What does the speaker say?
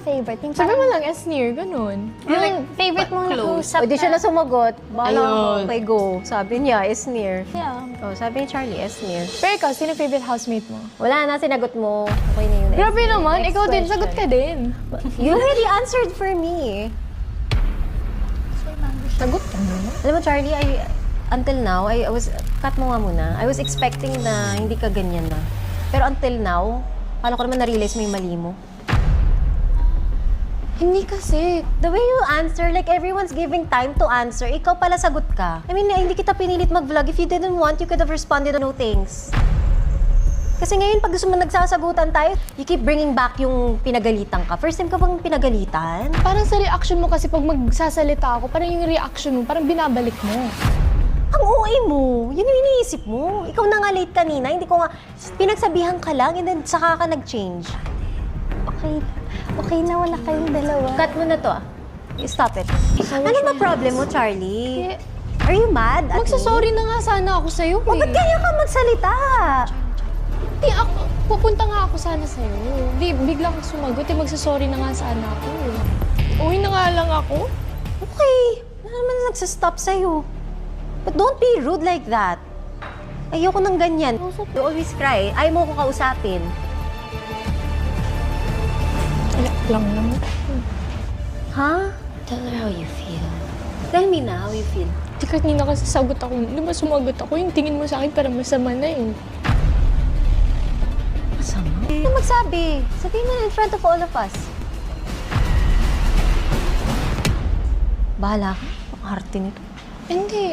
favorite. Yung Sabi parang, mo lang, S-near, ganun. yung favorite mong O, usap di siya na sumagot. Bahala Ayun. ako. Okay, go. Sabi niya, is near. Yeah. Oh, sabi ni Charlie, is near. Pero ikaw, sino favorite housemate mo? Wala na, sinagot mo. Okay na yun. Grabe naman, Next ikaw din, question. sagot ka din. You already answered for me. Sagot ka naman. Alam mo, Charlie, until now, I was, cut mo nga muna. I was expecting na hindi ka ganyan na. Pero until now, kala ko naman na-realize mo yung mali mo. Hindi kasi. The way you answer, like everyone's giving time to answer, ikaw pala sagot ka. I mean, hindi kita pinilit mag-vlog. If you didn't want, you could have responded to no things. Kasi ngayon, pag gusto mo nagsasagutan tayo, you keep bringing back yung pinagalitan ka. First time ka bang pinagalitan? Parang sa reaction mo kasi pag magsasalita ako, parang yung reaction mo, parang binabalik mo. Ang OA mo, yun yung iniisip mo. Ikaw na nga late kanina, hindi ko nga, pinagsabihan ka lang and then saka ka nag-change. Okay na, wala kayong dalawa. Cut mo na to ah. Stop it. Ano ba problem mo, Charlie? Eh, Are you mad at me? Magsasorry na nga sana ako sa'yo Oh, ba't eh. kaya ka magsalita? Di ako, pupunta nga ako sana sa'yo. Di, bigla kang sumagot, eh, magsasorry na nga sana ako. Uwi na nga lang ako. Okay. Ano naman nagsastop sa'yo? But don't be rude like that. Ayoko ng ganyan. You always cry. Ayaw mo ko kausapin. Lang naman. Ha? Tell her how you feel. Tell me na how you feel. Di kanina kasi sagot ako. Di ba sumagot ako? Yung tingin mo sa akin parang masama na eh. Masama? Ano magsabi? Sabihin mo na in front of all of us. Bahala ka. Ang arte nito. Hindi.